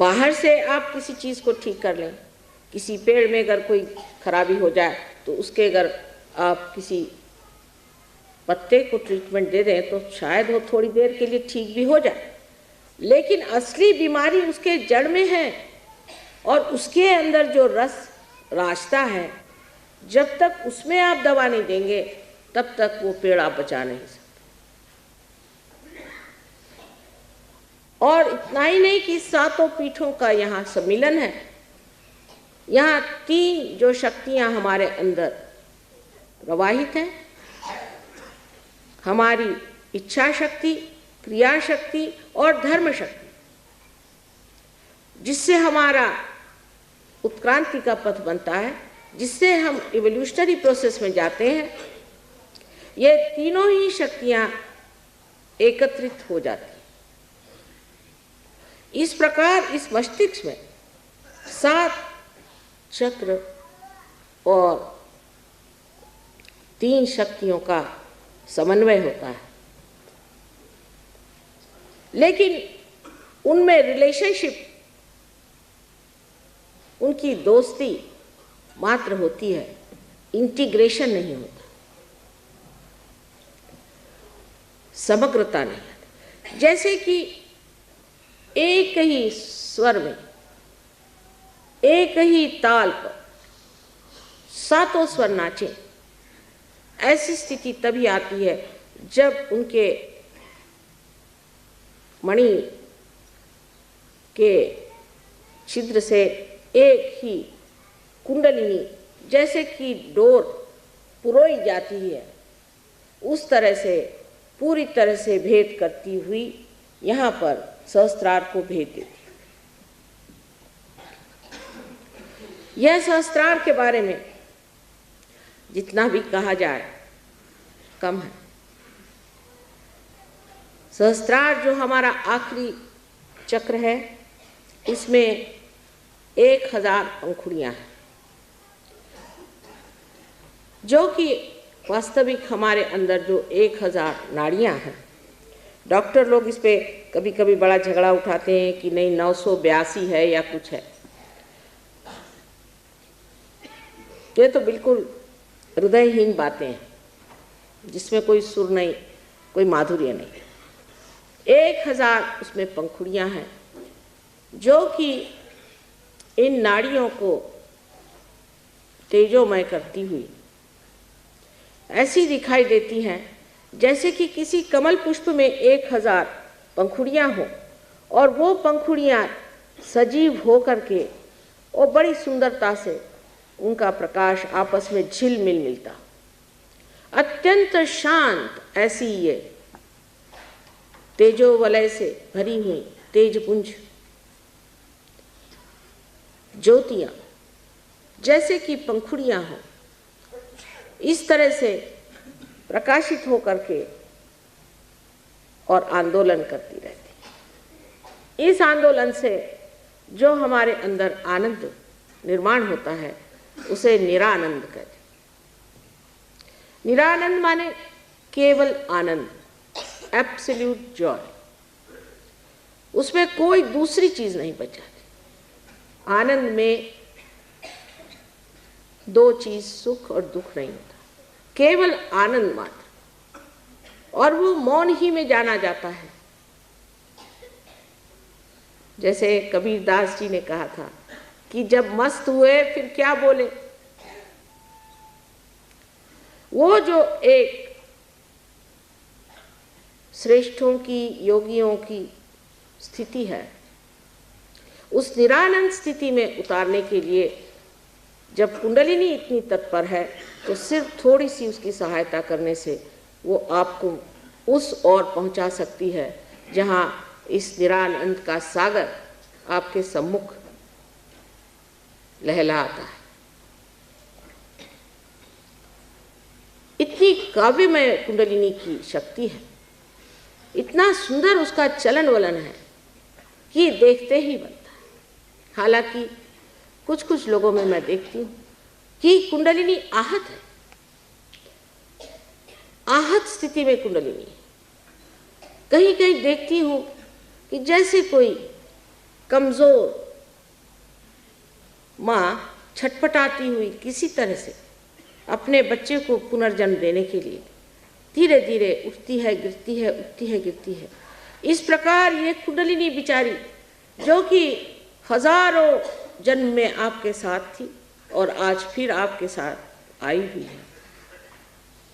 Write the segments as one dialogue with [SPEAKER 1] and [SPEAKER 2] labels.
[SPEAKER 1] बाहर से आप किसी चीज़ को ठीक कर लें, किसी पेड़ में अगर कोई खराबी हो जाए तो उसके अगर आप किसी पत्ते को ट्रीटमेंट दे दें तो शायद वो थोड़ी देर के लिए ठीक भी हो जाए, लेकिन असली बीमारी उसके जड़ में है और उसके अंदर जो रस रास्ता है, जब तक उसमें आप दवा नहीं देंगे तब तक वो पेड़ आप बचा नहीं सकते। और इतना ही नहीं कि सातों पीठों का यहाँ सम्मिलन है। यहाँ तीन जो शक्तियाँ हमारे अंदर प्रवाहित हैं, हमारी इच्छा शक्ति, क्रिया शक्ति और धर्म शक्ति, जिससे हमारा उत्क्रांति का पथ बनता है, जिससे हम इवोल्यूशनरी प्रोसेस में जाते हैं। ये तीनों ही शक्तियाँ एकत्रित हो जाती हैं। इस प्रकार इस मस्तिष्क में 7 चक्र और 3 शक्तियों का समन्वय होता है, लेकिन उनमें रिलेशनशिप, उनकी दोस्ती मात्र होती है, इंटीग्रेशन नहीं होता, समग्रता नहीं है। जैसे कि एक ही स्वर में, एक ही ताल पर सातों स्वर नाचें, ऐसी स्थिति तभी आती है जब उनके मणि के छिद्र से एक ही कुंडलिनी जैसे कि डोर पुरोई जाती है, उस तरह से पूरी तरह से भेद करती हुई यहाँ पर सहस्त्रार को भेद देती है। यह सहस्त्रार के बारे में जितना भी कहा जाए कम है। सहस्त्रार जो हमारा आखिरी चक्र है, इसमें 1000 पंखुड़ियाँ हैं, जो कि वास्तविक हमारे अंदर जो 1000 नाड़ियाँ हैं। डॉक्टर लोग इस पे कभी कभी बड़ा झगड़ा उठाते हैं कि नहीं 982 है या कुछ है। ये तो बिल्कुल हृदयहीन बातें हैं, जिसमें कोई सुर नहीं, कोई माधुर्य नहीं। 1000 उसमें पंखुड़ियाँ हैं, जो कि इन नाड़ियों को तेजोमय करती हुई ऐसी दिखाई देती हैं जैसे कि किसी कमल पुष्प में 1000 पंखुड़ियाँ हों और वो पंखुड़ियाँ सजीव हो करके और बड़ी सुंदरता से उनका प्रकाश आपस में झिलमिल मिलता, अत्यंत शांत ऐसी ये तेजो वलय से भरी हुई तेजपुंज ज्योतियाँ जैसे कि पंखुड़ियाँ हों, इस तरह से प्रकाशित हो करके और आंदोलन करती रहती। इस आंदोलन से जो हमारे अंदर आनंद निर्माण होता है उसे निरानंद कहते। निरानंद माने केवल आनंद, एब्सोल्यूट जॉय। उसमें कोई दूसरी चीज नहीं बचाती। आनंद में 2 चीज, सुख और दुख नहीं होता, केवल आनंद मात्र, और वो मौन ही में जाना जाता है। जैसे कबीरदास जी ने कहा था कि जब मस्त हुए फिर क्या बोले। वो जो एक श्रेष्ठों की, योगियों की स्थिति है, उस निरानंद स्थिति में उतारने के लिए जब कुंडलिनी इतनी तत्पर है तो सिर्फ थोड़ी सी उसकी सहायता करने से वो आपको उस ओर पहुंचा सकती है जहां इस निरानंद का सागर आपके सम्मुख लहलाता है। इतनी काव्यमय कुंडलिनी की शक्ति है, इतना सुंदर उसका चलन वलन है कि देखते ही बनता है। हालांकि कुछ कुछ लोगों में मैं देखती हूँ कि कुंडलिनी आहत है, आहत स्थिति में कुंडलिनी। कहीं कहीं देखती हूँ कि जैसे कोई कमज़ोर माँ छटपटाती हुई किसी तरह से अपने बच्चे को पुनर्जन्म देने के लिए धीरे धीरे उठती है, गिरती है, उठती है, गिरती है। इस प्रकार ये कुंडलिनी बिचारी, जो कि हजारों जन्म में आपके साथ थी और आज फिर आपके साथ आई हुई है,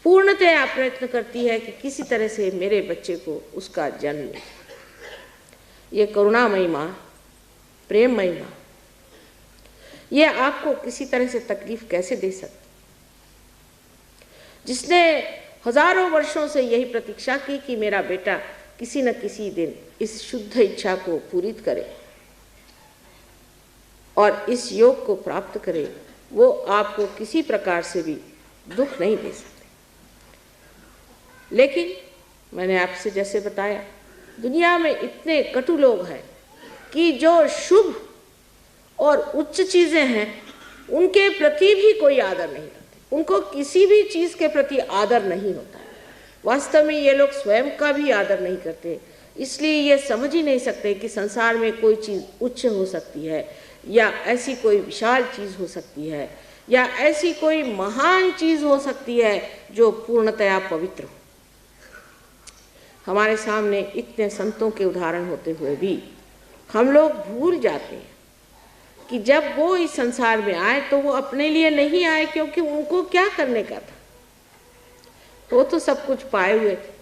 [SPEAKER 1] पूर्णतया प्रयत्न करती है कि किसी तरह से मेरे बच्चे को उसका जन्म मिले। ये करुणामयी माँ, प्रेममयी माँ, ये आपको किसी तरह से तकलीफ कैसे दे सकती, जिसने हजारों वर्षों से यही प्रतीक्षा की कि मेरा बेटा किसी न किसी दिन इस शुद्ध इच्छा को पूरी करे और इस योग को प्राप्त करे, वो आपको किसी प्रकार से भी दुख नहीं दे सकते। लेकिन मैंने आपसे जैसे बताया, दुनिया में इतने कटु लोग हैं कि जो शुभ और उच्च चीज़ें हैं उनके प्रति भी कोई आदर नहीं करते, उनको किसी भी चीज़ के प्रति आदर नहीं होता है। वास्तव में ये लोग स्वयं का भी आदर नहीं करते, इसलिए ये समझ ही नहीं सकते कि संसार में कोई चीज़ उच्च हो सकती है या ऐसी कोई विशाल चीज़ हो सकती है या ऐसी कोई महान चीज़ हो सकती है जो पूर्णतया पवित्र हो। हमारे सामने इतने संतों के उदाहरण होते हुए भी हम लोग भूल जाते हैं कि जब वो इस संसार में आए तो वो अपने लिए नहीं आए, क्योंकि उनको क्या करने का था, वो तो सब कुछ पाए हुए थे।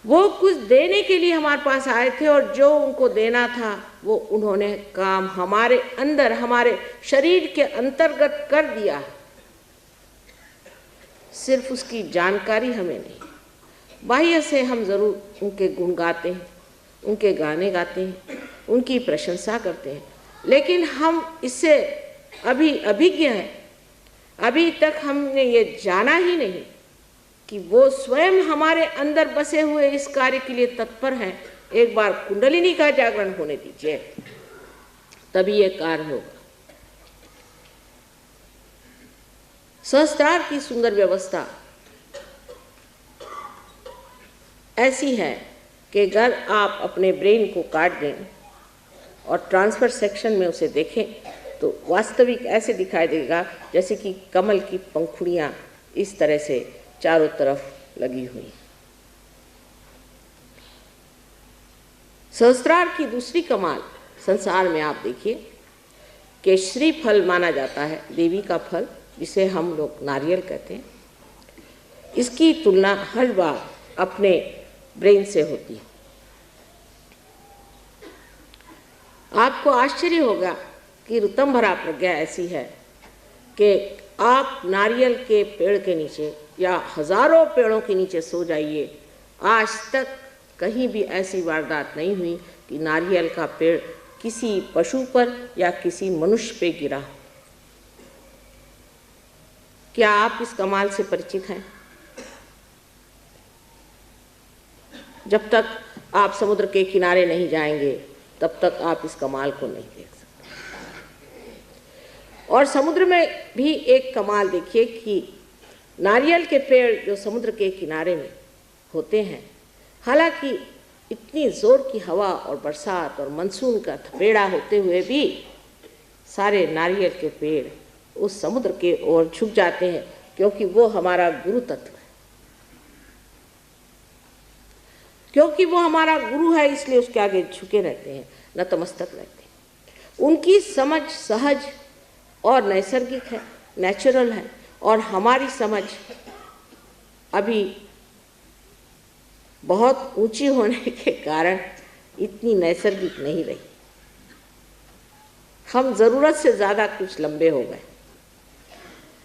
[SPEAKER 1] वो कुछ देने के लिए हमारे पास आए थे और जो उनको देना था वो उन्होंने काम हमारे अंदर, हमारे शरीर के अंतर्गत कर दिया। सिर्फ उसकी जानकारी हमें नहीं, बाह्य से हम ज़रूर उनके गुण गाते हैं, उनके गाने गाते हैं, उनकी प्रशंसा करते हैं, लेकिन हम इससे अभी अभिज्ञ हैं। अभी तक हमने ये जाना ही नहीं कि वो स्वयं हमारे अंदर बसे हुए इस कार्य के लिए तत्पर हैं। एक बार कुंडलिनी का जागरण होने दीजिए, तभी ये कार्य होगा। सहस्त्रार की सुंदर व्यवस्था ऐसी है कि अगर आप अपने ब्रेन को काट दें और ट्रांसफर सेक्शन में उसे देखें तो वास्तविक ऐसे दिखाई देगा जैसे कि कमल की पंखुड़ियाँ इस तरह से चारों तरफ लगी हुई। सहस्त्रार की दूसरी कमाल संसार में आप देखिए कि श्रीफल माना जाता है, देवी का फल, जिसे हम लोग नारियल कहते हैं। इसकी तुलना हर बार अपने ब्रेन से होती है। आपको आश्चर्य होगा कि ऋतंभरा प्रज्ञा ऐसी है कि आप नारियल के पेड़ के नीचे या हजारों पेड़ों के नीचे सो जाइए, आज तक कहीं भी ऐसी वारदात नहीं हुई कि नारियल का पेड़ किसी पशु पर या किसी मनुष्य पे गिरा। क्या आप इस कमाल से परिचित हैं? जब तक आप समुद्र के किनारे नहीं जाएंगे तब तक आप इस कमाल को नहीं देख सकते। और समुद्र में भी एक कमाल देखिए कि नारियल के पेड़ जो समुद्र के किनारे में होते हैं, हालांकि इतनी जोर की हवा और बरसात और मानसून का थपेड़ा होते हुए भी सारे नारियल के पेड़ उस समुद्र के ओर झुक जाते हैं, क्योंकि वो हमारा गुरु तत्व है। क्योंकि वो हमारा गुरु है इसलिए उसके आगे झुके रहते हैं, नतमस्तक रहते हैं। उनकी समझ सहज और नैसर्गिक है, नेचुरल है, और हमारी समझ अभी बहुत ऊंची होने के कारण इतनी नैसर्गिक नहीं रही। हम ज़रूरत से ज़्यादा कुछ लंबे हो गए।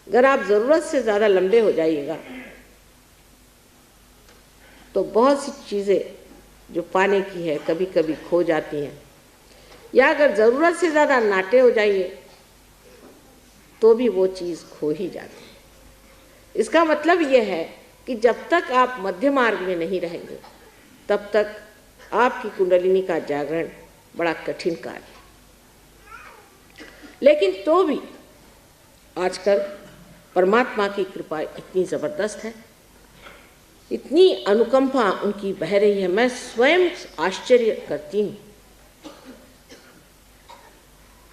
[SPEAKER 1] अगर आप ज़रूरत से ज़्यादा लंबे हो जाइएगा तो बहुत सी चीज़ें जो पाने की है कभी कभी खो जाती हैं, या अगर ज़रूरत से ज़्यादा नाटे हो जाइए तो भी वो चीज़ खो ही जाती है। इसका मतलब ये है कि जब तक आप मध्य मार्ग में नहीं रहेंगे तब तक आपकी कुंडलिनी का जागरण बड़ा कठिन कार्य है। लेकिन तो भी आजकल परमात्मा की कृपा इतनी ज़बरदस्त है, इतनी अनुकंपा उनकी बह रही है, मैं स्वयं आश्चर्य करती हूँ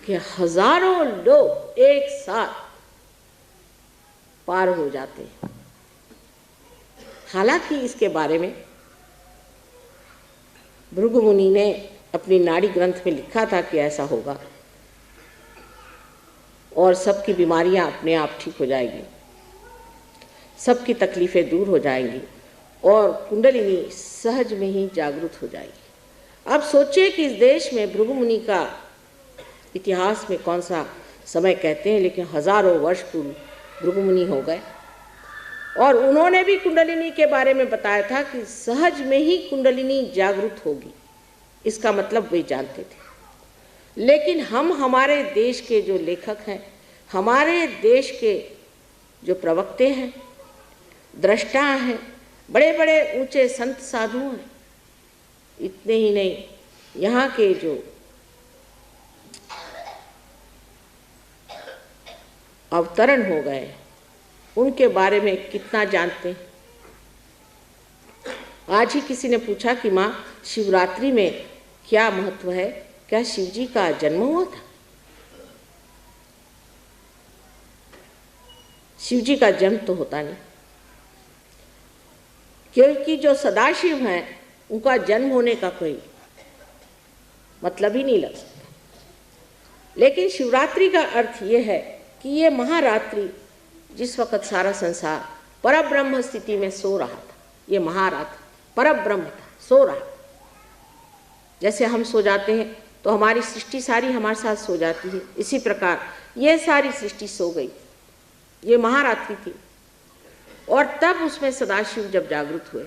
[SPEAKER 1] कि हजारों लोग एक साथ पार हो जाते हैं। हालांकि इसके बारे में भृगु मुनि ने अपनी नाड़ी ग्रंथ में लिखा था कि ऐसा होगा और सबकी बीमारियां अपने आप ठीक हो जाएगी, सबकी तकलीफ़ें दूर हो जाएंगी और कुंडलिनी सहज में ही जागृत हो जाएगी। अब सोचिए कि इस देश में भृगु मुनि का इतिहास में कौन सा समय कहते हैं, लेकिन हजारों वर्ष पूर्व भृगु मुनि हो गए और उन्होंने भी कुंडलिनी के बारे में बताया था कि सहज में ही कुंडलिनी जागृत होगी। इसका मतलब वे जानते थे। लेकिन हम हमारे देश के जो लेखक हैं, हमारे देश के जो प्रवक्ते हैं, दृष्टा हैं, बड़े बड़े ऊंचे संत साधु हैं, इतने ही नहीं, यहाँ के जो अवतरण हो गए उनके बारे में कितना जानते हैं। आज ही किसी ने पूछा कि माँ, शिवरात्रि में क्या महत्व है, क्या शिव जी का जन्म हुआ था? शिव जी का जन्म तो होता नहीं, क्योंकि जो सदाशिव हैं उनका जन्म होने का कोई मतलब ही नहीं लग सकता। लेकिन शिवरात्रि का अर्थ ये है कि ये महारात्रि, जिस वक़्त सारा संसार परब्रह्म स्थिति में सो रहा था, ये महारात्रि परब्रह्म था, सो रहा था। जैसे हम सो जाते हैं तो हमारी सृष्टि सारी हमारे साथ सो जाती है, इसी प्रकार ये सारी सृष्टि सो गई, ये महारात्रि थी। और तब उसमें सदाशिव जब जागृत हुए,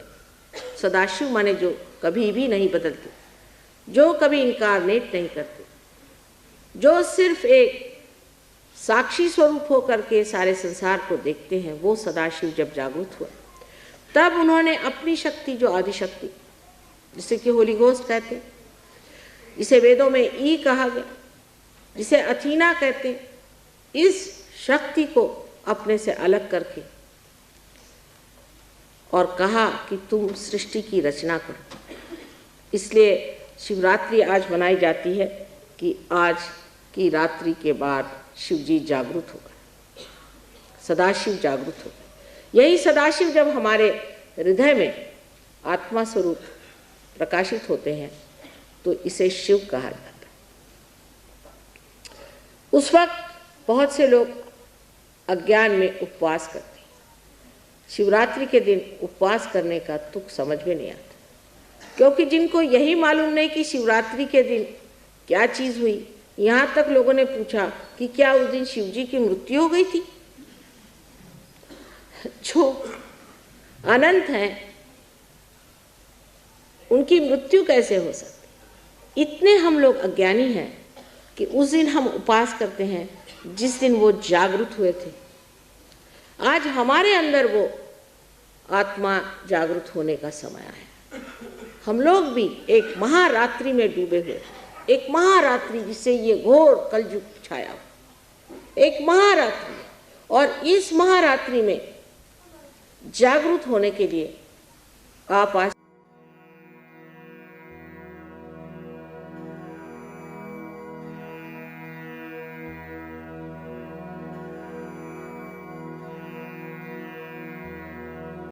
[SPEAKER 1] सदाशिव माने जो कभी भी नहीं बदलते, जो कभी इनकारनेट नहीं करते, जो सिर्फ एक साक्षी स्वरूप होकर के सारे संसार को देखते हैं, वो सदाशिव जब जागृत हुए तब उन्होंने अपनी शक्ति, जो आदिशक्ति, जिसे कि होली घोस्ट कहते हैं, जिसे वेदों में ई कहा गया, जिसे अथीना कहते हैं, इस शक्ति को अपने से अलग करके और कहा कि तुम सृष्टि की रचना करो। इसलिए शिवरात्रि आज मनाई जाती है कि आज की रात्रि के बाद शिव जी जागृत हो गए, सदाशिव जागृत हो गए। यही सदाशिव जब हमारे हृदय में आत्मा स्वरूप प्रकाशित होते हैं तो इसे शिव कहा जाता है। उस वक्त बहुत से लोग अज्ञान में उपवास करते हैं। शिवरात्रि के दिन उपवास करने का तुक समझ में नहीं आता, क्योंकि जिनको यही मालूम नहीं कि शिवरात्रि के दिन क्या चीज़ हुई। यहाँ तक लोगों ने पूछा कि क्या उस दिन शिव जी की मृत्यु हो गई थी? जो अनंत हैं उनकी मृत्यु कैसे हो सकती? इतने हम लोग अज्ञानी हैं कि उस दिन हम उपवास करते हैं जिस दिन वो जागृत हुए थे। आज हमारे अंदर वो आत्मा जागृत होने का समय है। हम लोग भी एक महारात्रि में डूबे हुए, एक महारात्रि जिससे ये घोर कलयुग छाया, एक महारात्रि, और इस महारात्रि में जागृत होने के लिए आप आज